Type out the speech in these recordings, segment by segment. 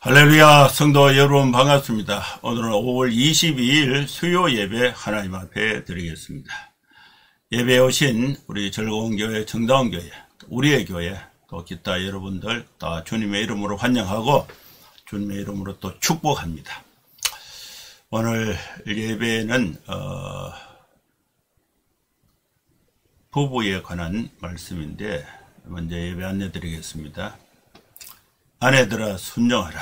할렐루야, 성도 여러분 반갑습니다. 오늘은 5월 22일 수요 예배 하나님 앞에 드리겠습니다. 예배에 오신 우리 즐거운 교회, 정다운 교회, 우리의 교회, 또 기타 여러분들 다 주님의 이름으로 환영하고 주님의 이름으로 또 축복합니다. 오늘 예배는 부부에 관한 말씀인데 먼저 예배 안내 드리겠습니다. 아내들아 순종하라.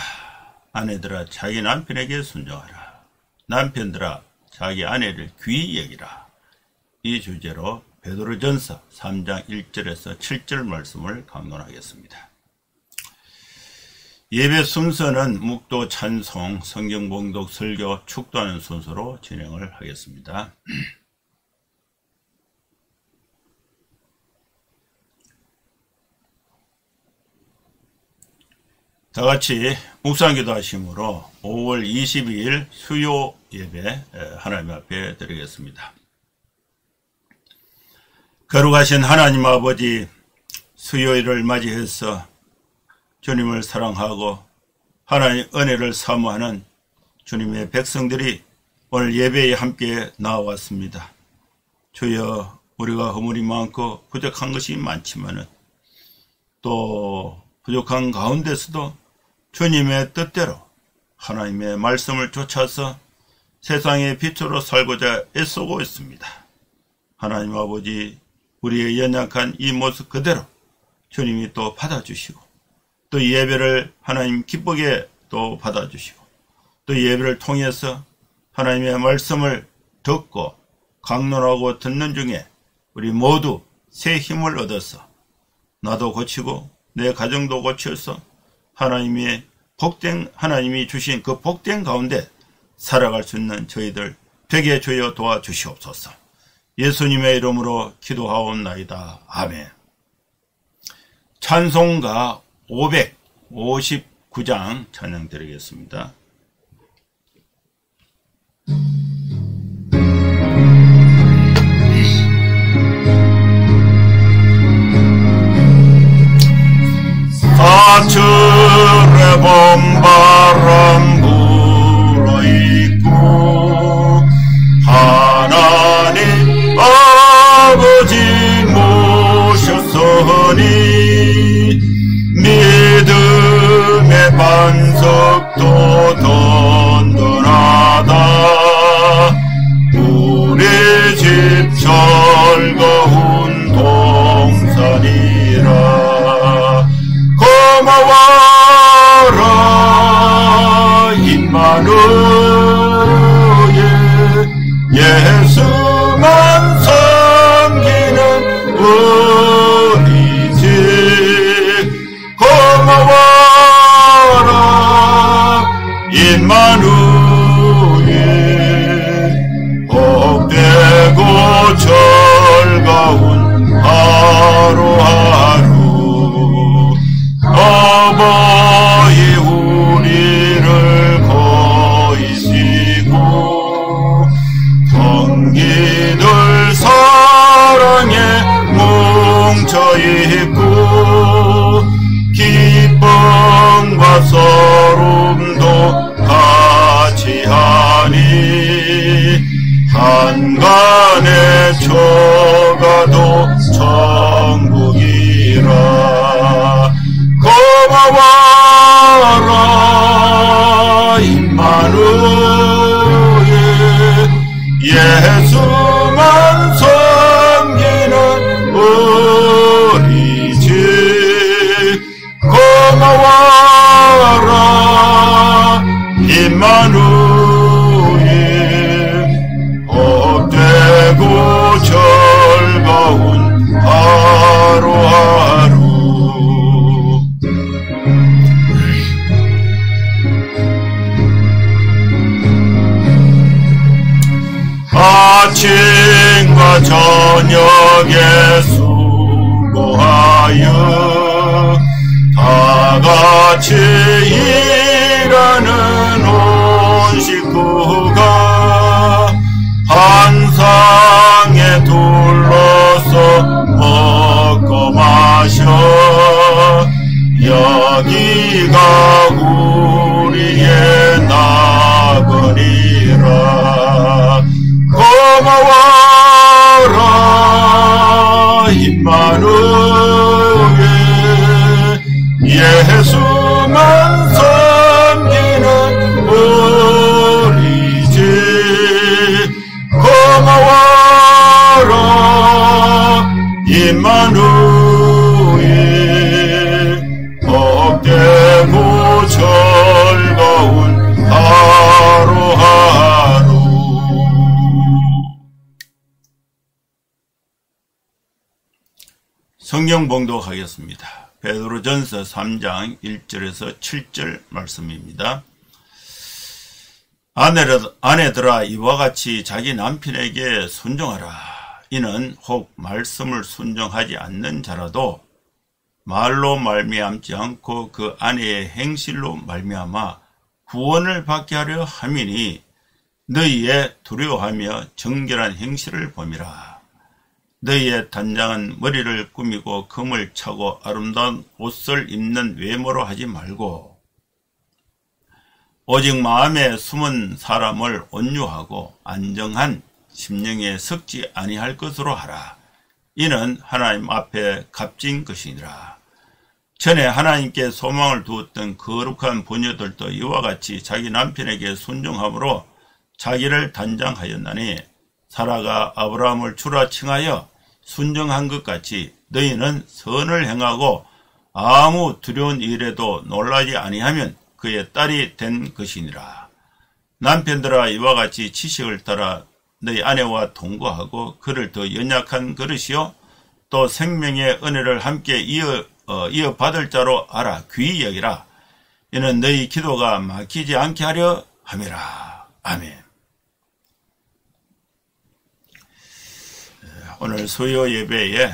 아내들아 자기 남편에게 순종하라. 남편들아 자기 아내를 귀히 여기라. 이 주제로 베드로전서 3장 1절에서 7절 말씀을 강론하겠습니다. 예배 순서는 묵도, 찬송, 성경 봉독, 설교, 축도하는 순서로 진행을 하겠습니다. 다같이 묵상기도 하심으로 5월 22일 수요 예배 하나님 앞에 드리겠습니다. 거룩하신 하나님 아버지, 수요일을 맞이해서 주님을 사랑하고 하나님의 은혜를 사모하는 주님의 백성들이 오늘 예배에 함께 나와왔습니다. 주여, 우리가 허물이 많고 부족한 것이 많지만은 또 부족한 가운데서도 주님의 뜻대로 하나님의 말씀을 쫓아서 세상의 빛으로 살고자 애쓰고 있습니다. 하나님 아버지, 우리의 연약한 이 모습 그대로 주님이 또 받아주시고 또 예배를 하나님 기쁘게 또 받아주시고 또 예배를 통해서 하나님의 말씀을 듣고 강론하고 듣는 중에 우리 모두 새 힘을 얻어서 나도 고치고 내 가정도 고쳐서 하나님이 주신 그 복된 가운데 살아갈 수 있는 저희들 되게 주여 도와주시옵소서. 예수님의 이름으로 기도하옵나이다. 아멘. 찬송가 559장 찬양 드리겠습니다. 사철의 봄바람 불어있고 하나님 아버지 모셨으니 믿음의 반석도 든든하다. 우리 집 즐거운 동산이라. 고마워라 임마누엘, 예수만 섬기는 우리 집. 고마워라 임마누엘, 복되고 즐거운 하루하루. 아버지 우리를 거이시고 성기들 사랑에 뭉쳐있고 기쁨과 서름도 같이하니 한간에 초가도 천국이라. 고마워라 임마누엘, 예수만 섬기는 우리 집. 고마워라 임마누엘, 복되고 즐거운 하루하루. 아침과 저녁에 수고하여 다같이 일하는 온 식구가 한 상에 둘러서 먹고 마셔 여기가 예수만 섬기는 우리 집 고마워라 임마누엘 복되고 즐거운 하루하루. 성경 봉독하겠습니다. 베드로전서 3장 1절에서 7절 말씀입니다. 아내들아 이와 같이 자기 남편에게 순종하라. 이는 혹 말씀을 순종하지 않는 자라도 말로 말미암지 않고 그 아내의 행실로 말미암아 구원을 받게 하려 함이니 너희의 두려워하며 정결한 행실을 봄이라. 너희의 단장은 머리를 꾸미고 금을 차고 아름다운 옷을 입는 외모로 하지 말고 오직 마음에 숨은 사람을 온유하고 안정한 심령에 섞지 아니할 것으로 하라. 이는 하나님 앞에 값진 것이니라. 전에 하나님께 소망을 두었던 거룩한 부녀들도 이와 같이 자기 남편에게 순종함으로 자기를 단장하였나니 사라가 아브라함을 주라 칭하여 순종한 것 같이 너희는 선을 행하고 아무 두려운 일에도 놀라지 아니하면 그의 딸이 된 것이니라. 남편들아 이와 같이 지식을 따라 너희 아내와 동거하고 그를 더 연약한 그릇이요 또 생명의 은혜를 함께 이어받을 자로 알아 귀히 여기라. 이는 너희 기도가 막히지 않게 하려 함이라. 아멘. 오늘 수요 예배에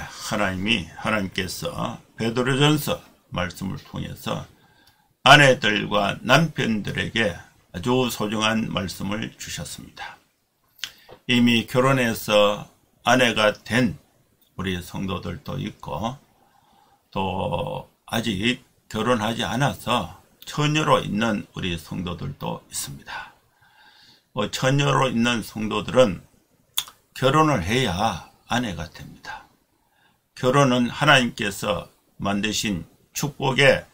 하나님께서 베드로전서 말씀을 통해서 아내들과 남편들에게 아주 소중한 말씀을 주셨습니다. 이미 결혼해서 아내가 된 우리 성도들도 있고 또 아직 결혼하지 않아서 처녀로 있는 우리 성도들도 있습니다. 처녀로 있는 성도들은 결혼을 해야 아내가 됩니다. 결혼은 하나님께서 만드신 축복의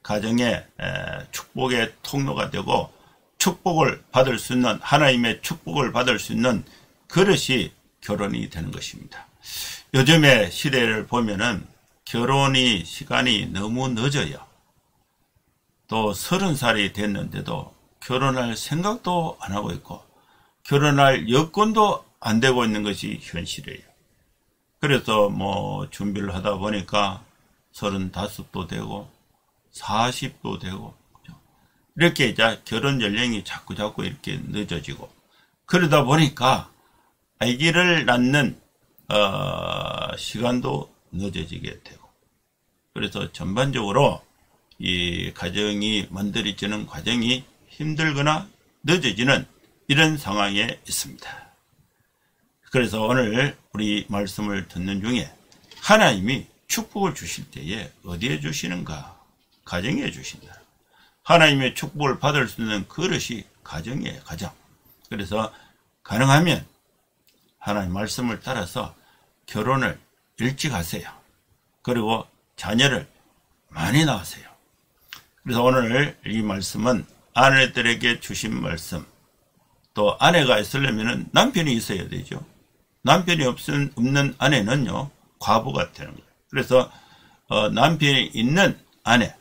가정의 축복의 통로가 되고 축복을 받을 수 있는 하나님의 축복을 받을 수 있는 그릇이 결혼이 되는 것입니다. 요즘의 시대를 보면은 결혼이 시간이 너무 늦어요. 또 30살이 됐는데도 결혼할 생각도 안 하고 있고 결혼할 여건도 안 되고 있는 것이 현실이에요. 그래서 준비를 하다 보니까 35도 되고 40도 되고 이렇게 이제 결혼 연령이 자꾸 이렇게 늦어지고 그러다 보니까 아기를 낳는 시간도 늦어지게 되고 그래서 전반적으로 이 가정이 만들어지는 과정이 힘들거나 늦어지는 이런 상황에 있습니다. 그래서 오늘 우리 말씀을 듣는 중에 하나님이 축복을 주실 때에 어디에 주시는가? 가정에 주신다. 하나님의 축복을 받을 수 있는 그릇이 가정이에요. 가정. 그래서 가능하면 하나님 말씀을 따라서 결혼을 일찍 하세요. 그리고 자녀를 많이 낳으세요. 그래서 오늘 이 말씀은 아내들에게 주신 말씀, 또 아내가 있으려면 남편이 있어야 되죠. 남편이 없는 아내는요 과부가 되는 거예요. 그래서 남편이 있는 아내,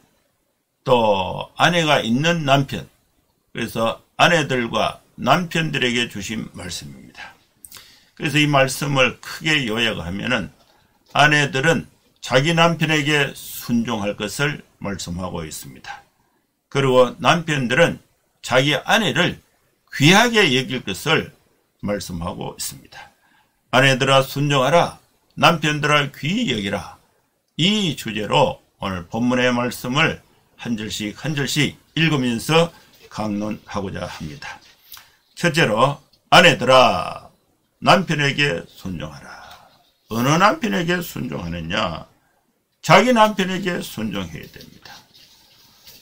또 아내가 있는 남편, 그래서 아내들과 남편들에게 주신 말씀입니다. 그래서 이 말씀을 크게 요약하면은 아내들은 자기 남편에게 순종할 것을 말씀하고 있습니다. 그리고 남편들은 자기 아내를 귀하게 여길 것을 말씀하고 있습니다. 아내들아 순종하라, 남편들아 귀히 여기라. 이 주제로 오늘 본문의 말씀을 한 절씩 읽으면서 강론하고자 합니다. 첫째로 아내들아 남편에게 순종하라. 어느 남편에게 순종하느냐? 자기 남편에게 순종해야 됩니다.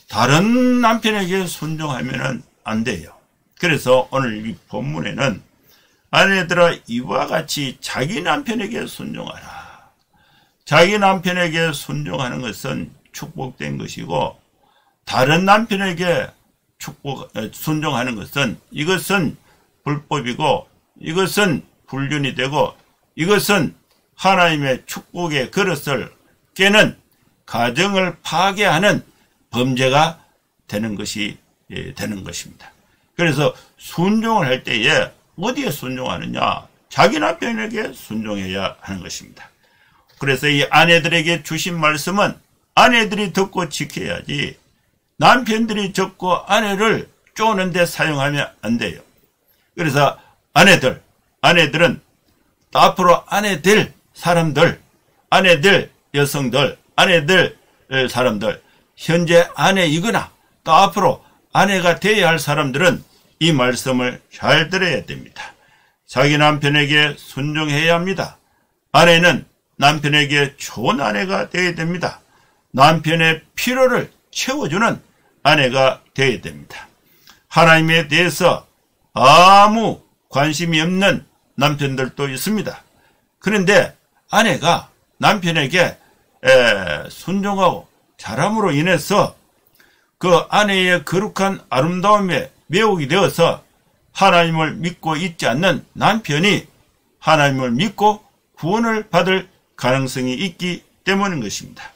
다른 남편에게 순종하면 안 돼요. 그래서 오늘 이 본문에는 아내들아 이와 같이 자기 남편에게 순종하라. 자기 남편에게 순종하는 것은 축복된 것이고, 다른 남편에게 순종하는 것은, 이것은 불법이고, 이것은 불륜이 되고, 이것은 하나님의 축복의 그릇을 깨는, 가정을 파괴하는 범죄가 되는 것입니다. 그래서 순종을 할 때에 어디에 순종하느냐? 자기 남편에게 순종해야 하는 것입니다. 그래서 이 아내들에게 주신 말씀은 아내들이 듣고 지켜야지, 남편들이 듣고 아내를 쪼는 데 사용하면 안 돼요. 그래서 아내들은 앞으로 아내 될 사람들, 아내 될 여성들, 아내 될 사람들, 현재 아내이거나 또 앞으로 아내가 되어야 할 사람들은 이 말씀을 잘 들어야 됩니다. 자기 남편에게 순종해야 합니다. 아내는 남편에게 좋은 아내가 되어야 됩니다. 남편의 필요를 채워주는 아내가 되어야 됩니다. 하나님에 대해서 아무 관심이 없는 남편들도 있습니다. 그런데 아내가 남편에게 순종하고 잘함으로 인해서 그 아내의 거룩한 아름다움에 매혹이 되어서 하나님을 믿고 있지 않는 남편이 하나님을 믿고 구원을 받을 가능성이 있기 때문인 것입니다.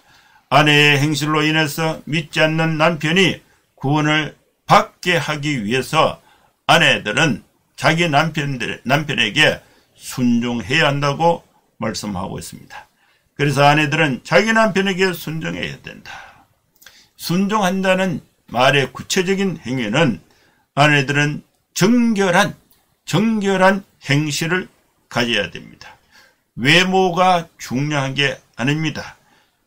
아내의 행실로 인해서 믿지 않는 남편이 구원을 받게 하기 위해서 아내들은 자기 남편에게 순종해야 한다고 말씀하고 있습니다. 그래서 아내들은 자기 남편에게 순종해야 된다. 순종한다는 말의 구체적인 행위는 아내들은 정결한 행실을 가져야 됩니다. 외모가 중요한 게 아닙니다.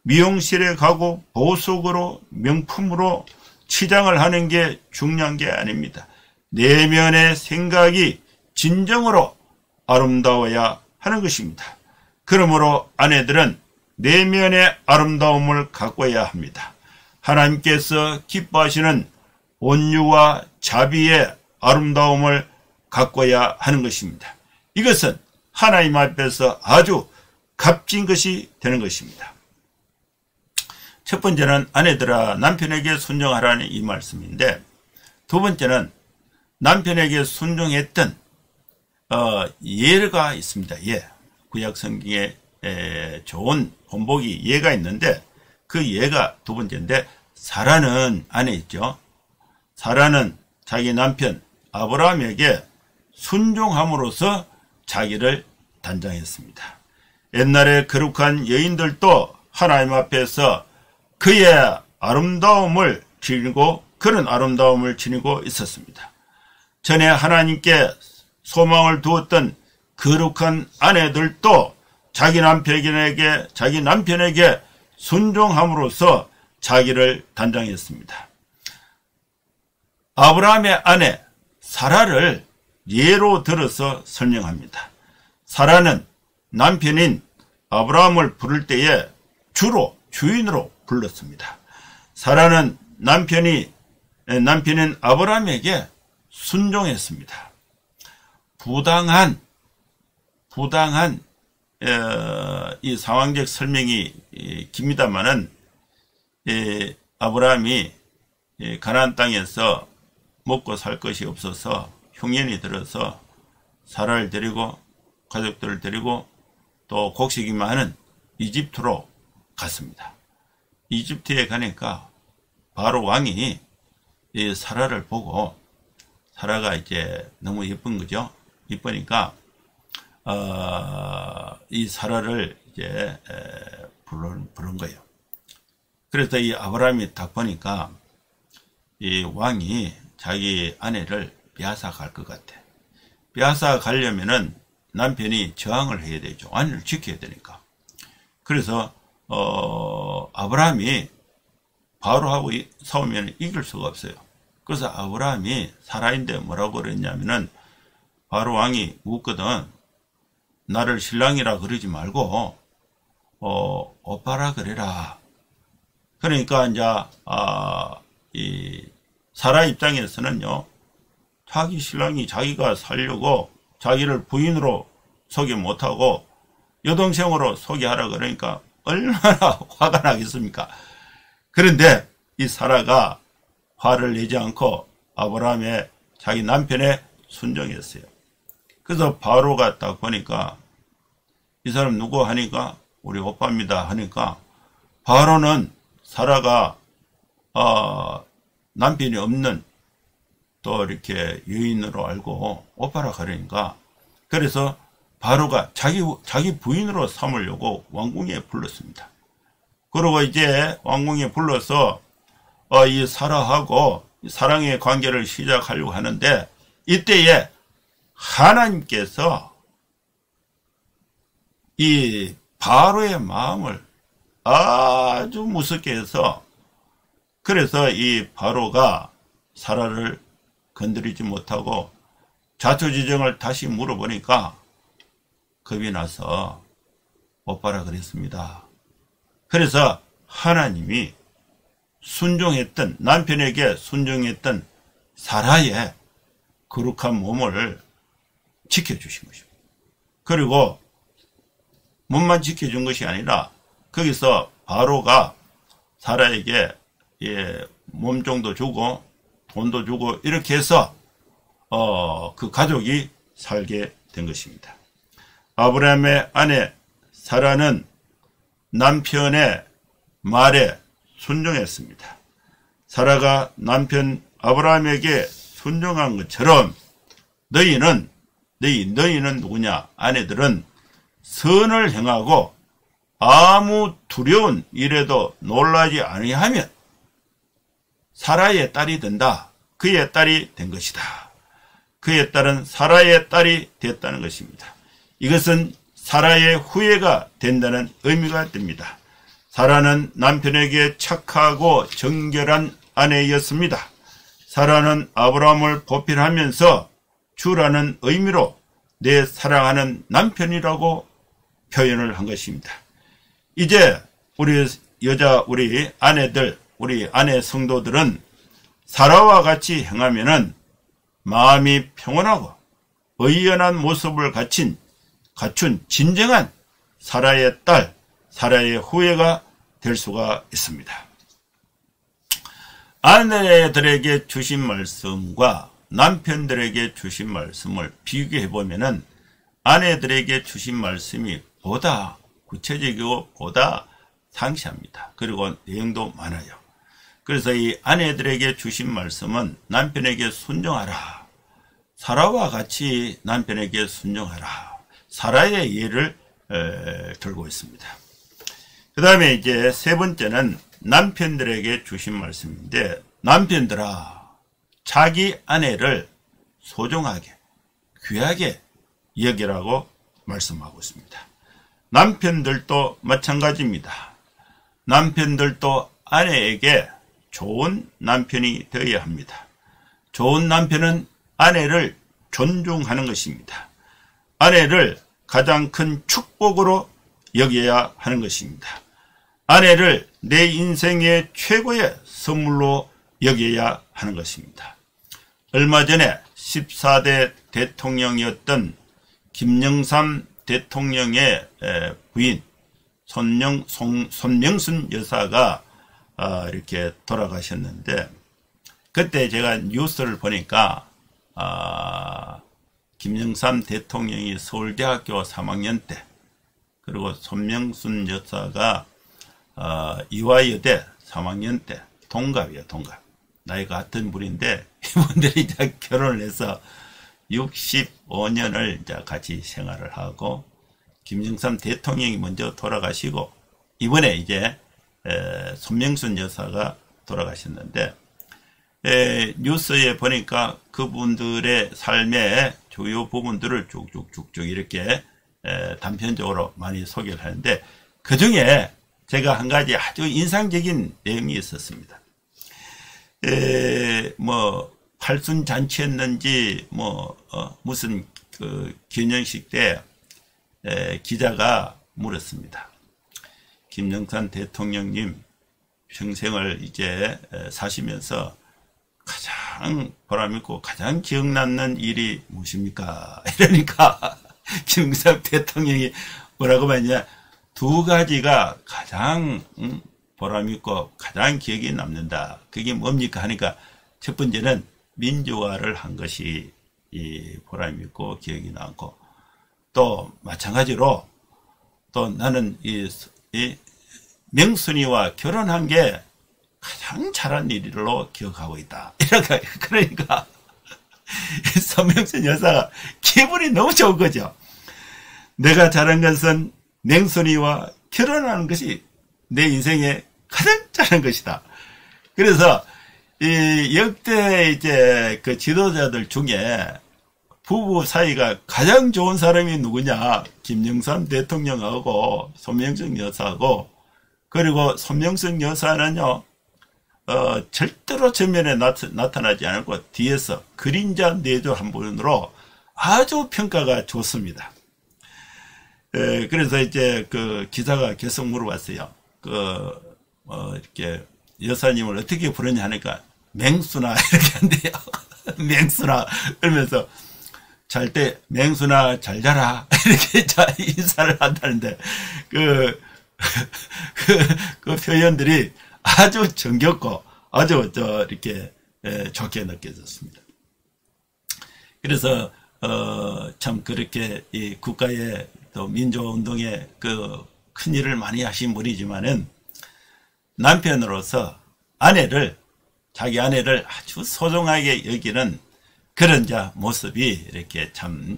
미용실에 가고 보석으로 명품으로 치장을 하는 게 중요한 게 아닙니다. 내면의 생각이 진정으로 아름다워야 하는 것입니다. 그러므로 아내들은 내면의 아름다움을 가꿔야 합니다. 하나님께서 기뻐하시는 온유와 자비의 아름다움을 가꿔야 하는 것입니다. 이것은 하나님 앞에서 아주 값진 것이 되는 것입니다. 첫 번째는 아내들아 남편에게 순종하라는 이 말씀인데, 두 번째는 남편에게 순종했던 예가 있습니다. 예. 구약 성경에 좋은 본보기 예가 있는데, 그 예가 두 번째인데, 사라는 아내 있죠. 사라는 자기 남편 아브라함에게 순종함으로써 자기를 단장했습니다. 옛날에 거룩한 여인들도 하나님 앞에서 그의 아름다움을 지니고, 그런 아름다움을 지니고 있었습니다. 전에 하나님께 소망을 두었던 거룩한 아내들도 자기 남편에게 순종함으로써 자기를 단장했습니다. 아브라함의 아내 사라를 예로 들어서 설명합니다. 사라는 남편인 아브라함을 부를 때에 주로 주인으로 불렀습니다. 사라는 남편인 아브라함에게 순종했습니다. 부당한 이 상황적 설명이 깁니다마는 아브라함이 가나안 땅에서 먹고 살 것이 없어서 흉년이 들어서 사라를 데리고 가족들을 데리고 또 곡식이 많은 이집트로 갔습니다. 이집트에 가니까 바로 왕이 이 사라를 보고, 사라가 이제 너무 예쁜 거죠. 예쁘니까 이 사라를 이제 부른 거예요. 그래서 이 아브라함이 딱 보니까 이 왕이 자기 아내를 빼앗아 갈 것 같아. 빼앗아 가려면은 남편이 저항을 해야 되죠. 아내를 지켜야 되니까. 그래서 아브라함이 바로하고 싸우면 이길 수가 없어요. 그래서 아브라함이 사라인데 뭐라고 그랬냐면은, 바로 왕이 묻거든 나를 신랑이라 그러지 말고 오빠라 그래라. 그러니까 이제 이 사라 입장에서는요, 자기 신랑이 자기가 살려고 자기를 부인으로 소개 못하고 여동생으로 소개하라 그러니까 얼마나 화가 나겠습니까? 그런데 이 사라가 화를 내지 않고 아브라함의 자기 남편에 순종했어요. 그래서 바로가 딱 보니까 이 사람 누구 하니까 우리 오빠입니다 하니까 바로는 사라가 남편이 없는 또 이렇게 여인으로 알고 오빠라 그러니까 그래서 바로가 자기 부인으로 삼으려고 왕궁에 불렀습니다. 그리고 이제 왕궁에 불러서 이 사라하고 사랑의 관계를 시작하려고 하는데 이때에 하나님께서 이 바로의 마음을 아주 무섭게 해서 그래서 이 바로가 사라를 건드리지 못하고 자초지종을 다시 물어보니까 겁이 나서 오빠라 그랬습니다. 그래서 하나님이 순종했던 남편에게 순종했던 사라의 거룩한 몸을 지켜주신 것입니다. 그리고 몸만 지켜준 것이 아니라 거기서 바로가 사라에게 몸종도 주고 돈도 주고 이렇게 해서 그 가족이 살게 된 것입니다. 아브라함의 아내 사라는 남편의 말에 순종했습니다. 사라가 남편 아브라함에게 순종한 것처럼 너희는 누구냐? 아내들은 선을 행하고 아무 두려운 일에도 놀라지 아니하면 사라의 딸이 된다. 그의 딸이 된 것이다. 그의 딸은 사라의 딸이 됐다는 것입니다. 이것은 사라의 후예가 된다는 의미가 됩니다. 사라는 남편에게 착하고 정결한 아내였습니다. 사라는 아브라함을 보필하면서 주라는 의미로 내 사랑하는 남편이라고 표현을 한 것입니다. 이제 우리 아내들, 우리 아내 성도들은 사라와 같이 행하면은 마음이 평온하고 의연한 모습을 갖춘 진정한 사라의 딸, 사라의 후예가 될 수가 있습니다. 아내들에게 주신 말씀과 남편들에게 주신 말씀을 비교해 보면은 아내들에게 주신 말씀이 보다 구체적이고 보다 상세합니다. 그리고 내용도 많아요. 그래서 이 아내들에게 주신 말씀은 남편에게 순종하라. 사라와 같이 남편에게 순종하라. 사라의 예를 들고 있습니다. 그 다음에 이제 세 번째는 남편들에게 주신 말씀인데 남편들아 자기 아내를 소중하게 귀하게 여기라고 말씀하고 있습니다. 남편들도 마찬가지입니다. 남편들도 아내에게 좋은 남편이 되어야 합니다. 좋은 남편은 아내를 존중하는 것입니다. 아내를 가장 큰 축복으로 여겨야 하는 것입니다. 아내를 내 인생의 최고의 선물로 여겨야 하는 것입니다. 얼마 전에 14대 대통령이었던 김영삼 대통령의 부인 손명순 여사가 이렇게 돌아가셨는데 그때 제가 뉴스를 보니까 김영삼 대통령이 서울대학교 3학년 때 그리고 손명순 여사가 이화여대 3학년 때 동갑이에요. 동갑. 나이가 같은 분인데 이분들이 이제 결혼을 해서 65년을 이제 같이 생활을 하고 김영삼 대통령이 먼저 돌아가시고 이번에 이제 손명순 여사가 돌아가셨는데 뉴스에 보니까 그분들의 삶의 주요 부분들을 쭉쭉쭉쭉 이렇게 단편적으로 많이 소개를 하는데 그 중에 제가 한 가지 아주 인상적인 내용이 있었습니다. 팔순잔치였는지 무슨 그 기념식 때 기자가 물었습니다. 김영삼 대통령님 평생을 이제 사시면서 가장 보람있고 가장 기억나는 일이 무엇입니까? 이러니까 김영삼 대통령이 뭐라고 말했냐, 두 가지가 가장 보람있고 가장 기억에 남는다. 그게 뭡니까 하니까 첫 번째는 민주화를 한 것이 이 보람있고 기억이 남고, 또 마찬가지로 또 나는 이 명순이와 결혼한 게 가장 잘한 일로 기억하고 있다. 이렇게, 그러니까 손명순 여사가 기분이 너무 좋은 거죠. 내가 잘한 것은 명순이와 결혼하는 것이 내 인생에 가장 잘한 것이다. 그래서 이 역대 이제 그 지도자들 중에 부부 사이가 가장 좋은 사람이 누구냐? 김영삼 대통령하고 손명순 여사하고, 그리고 손명순 여사는요, 절대로 전면에 나타나지 않고 뒤에서 그림자 내조 한 분으로 아주 평가가 좋습니다. 그래서 이제 그 기자가 계속 물어봤어요. 이렇게 여사님을 어떻게 부르냐 하니까 맹수나 이렇게 한대요. 맹수나. 그러면서 잘 때 맹수나 잘 자라 이렇게 인사를 한다는데 그 표현들이 아주 정겹고 아주 이렇게 좋게 느껴졌습니다. 그래서 참 그렇게 이 국가의 또 민주화운동에 그 큰 일을 많이 하신 분이지만은 남편으로서 자기 아내를 아주 소중하게 여기는 그런 모습이 이렇게 참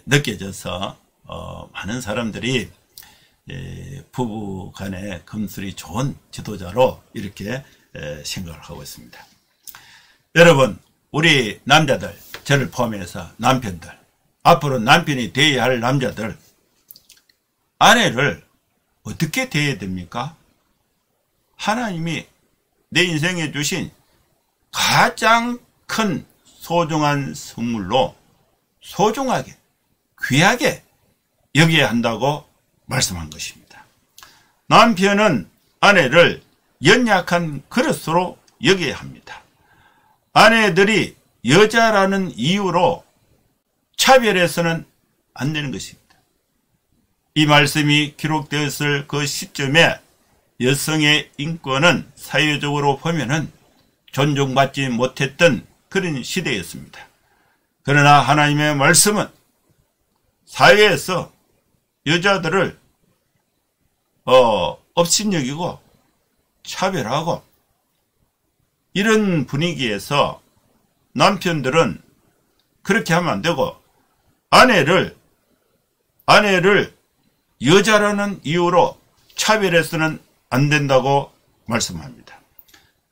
느껴져서 많은 사람들이 부부 간의 금술이 좋은 지도자로 이렇게 생각을 하고 있습니다. 여러분, 우리 남자들, 저를 포함해서 남편들, 앞으로 남편이 되어야 할 남자들, 아내를 어떻게 대해야 됩니까? 하나님이 내 인생에 주신 가장 큰 소중한 선물로 소중하게, 귀하게 여겨야 한다고 말씀한 것입니다. 남편은 아내를 연약한 그릇으로 여겨야 합니다. 아내들이 여자라는 이유로 차별해서는 안 되는 것입니다. 이 말씀이 기록되었을 그 시점에 여성의 인권은 사회적으로 보면은 존중받지 못했던 그런 시대였습니다. 그러나 하나님의 말씀은 사회에서 여자들을 업신여기고 차별하고 이런 분위기에서 남편들은 그렇게 하면 안 되고 아내를 여자라는 이유로 차별해서는 안 된다고 말씀합니다.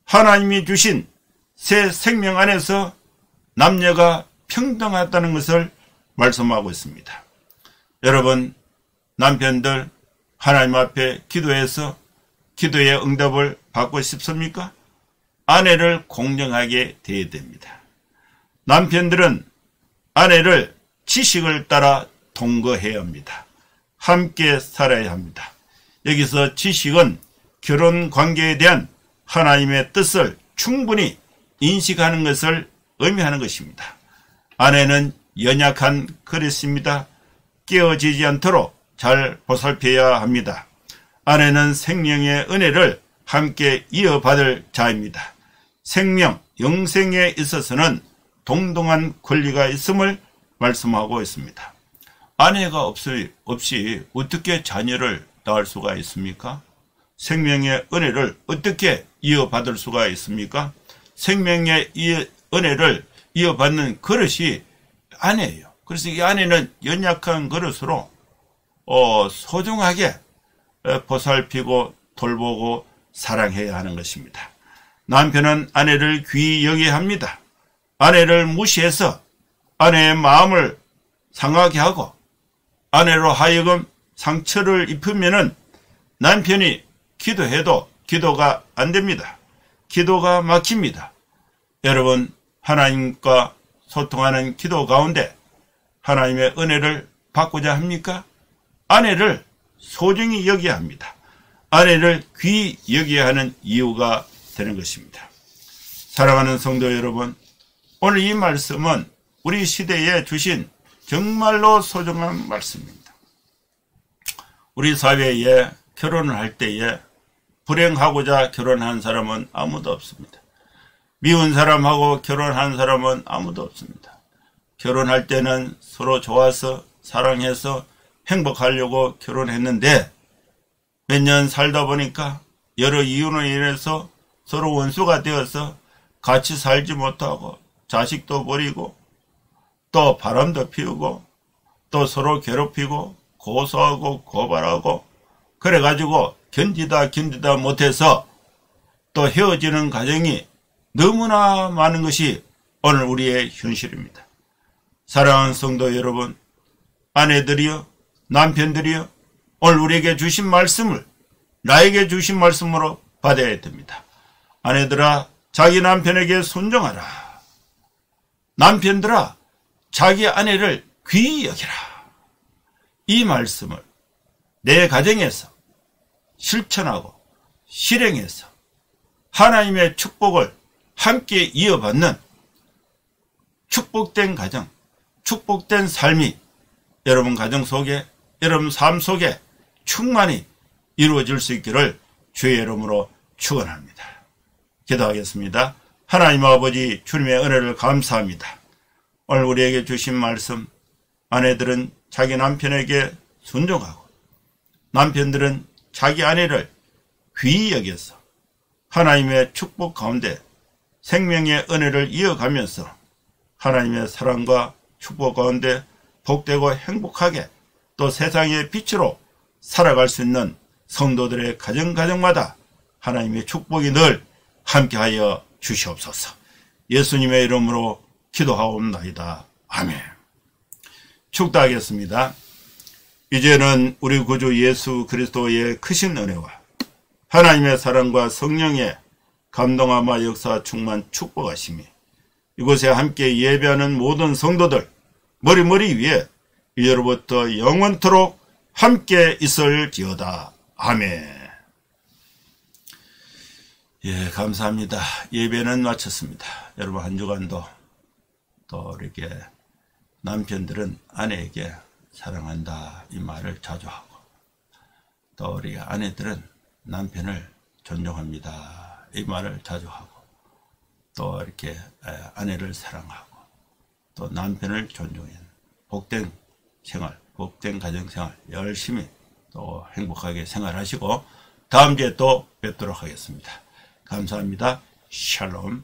하나님이 주신 새 생명 안에서 남녀가 평등하다는 것을 말씀하고 있습니다. 여러분, 남편들 하나님 앞에 기도해서 기도의 응답을 받고 싶습니까? 아내를 공정하게 대해야 됩니다. 남편들은 아내를 지식을 따라 동거해야 합니다. 함께 살아야 합니다. 여기서 지식은 결혼 관계에 대한 하나님의 뜻을 충분히 인식하는 것을 의미하는 것입니다. 아내는 연약한 그릇입니다. 깨어지지 않도록 잘 보살펴야 합니다. 아내는 생명의 은혜를 함께 이어받을 자입니다. 생명, 영생에 있어서는 동등한 권리가 있음을 말씀하고 있습니다. 아내가 없이 어떻게 자녀를 낳을 수가 있습니까? 생명의 은혜를 어떻게 이어받을 수가 있습니까? 생명의 은혜를 이어받는 그릇이 아내예요. 그래서 이 아내는 연약한 그릇으로 소중하게 보살피고 돌보고 사랑해야 하는 것입니다. 남편은 아내를 귀히 여겨야 합니다. 아내를 무시해서 아내의 마음을 상하게 하고 아내로 하여금 상처를 입히면은 남편이 기도해도 기도가 안 됩니다. 기도가 막힙니다. 여러분, 하나님과 소통하는 기도 가운데 하나님의 은혜를 받고자 합니까? 아내를 소중히 여겨야 합니다. 아내를 귀히 여겨야 하는 이유가 되는 것입니다. 사랑하는 성도 여러분, 오늘 이 말씀은 우리 시대에 주신 정말로 소중한 말씀입니다. 우리 사회에 결혼을 할 때에 불행하고자 결혼한 사람은 아무도 없습니다. 미운 사람하고 결혼한 사람은 아무도 없습니다. 결혼할 때는 서로 좋아서 사랑해서 행복하려고 결혼했는데 몇 년 살다 보니까 여러 이유로 인해서 서로 원수가 되어서 같이 살지 못하고 자식도 버리고 또 바람도 피우고 또 서로 괴롭히고 고소하고 고발하고 그래가지고 견디다 못해서 또 헤어지는 가정이 너무나 많은 것이 오늘 우리의 현실입니다. 사랑하는 성도 여러분, 아내들이여, 남편들이여, 오늘 우리에게 주신 말씀을 나에게 주신 말씀으로 받아야 됩니다. 아내들아, 자기 남편에게 순종하라. 남편들아, 자기 아내를 귀히 여기라. 이 말씀을 내 가정에서 실천하고 실행해서 하나님의 축복을 함께 이어받는 축복된 가정, 축복된 삶이 여러분 가정 속에, 여러분 삶 속에 충만히 이루어질 수 있기를 주의 이름으로 축원합니다. 기도하겠습니다. 하나님 아버지, 주님의 은혜를 감사합니다. 오늘 우리에게 주신 말씀, 아내들은 자기 남편에게 순종하고 남편들은 자기 아내를 귀히 여겨서 하나님의 축복 가운데 생명의 은혜를 이어가면서 하나님의 사랑과 축복 가운데 복되고 행복하게 또 세상의 빛으로 살아갈 수 있는 성도들의 가정마다 하나님의 축복이 늘 함께하여 주시옵소서. 예수님의 이름으로 기도하옵나이다. 아멘. 축도하겠습니다. 이제는 우리 구주 예수 그리스도의 크신 은혜와 하나님의 사랑과 성령의 감동하마 역사 충만 축복하심이 이곳에 함께 예배하는 모든 성도들 머리 위에 이제로부터 영원토록 함께 있을지어다. 아멘. 예, 감사합니다. 예배는 마쳤습니다. 여러분 한 주간도 또 이렇게 남편들은 아내에게 사랑한다 이 말을 자주 하고 또 우리 아내들은 남편을 존중합니다 이 말을 자주 하고 또 이렇게 아내를 사랑하고 또 남편을 존중해 복된 생활, 복된 가정생활 열심히 또 행복하게 생활하시고 다음 주에 또 뵙도록 하겠습니다. 감사합니다. 샬롬.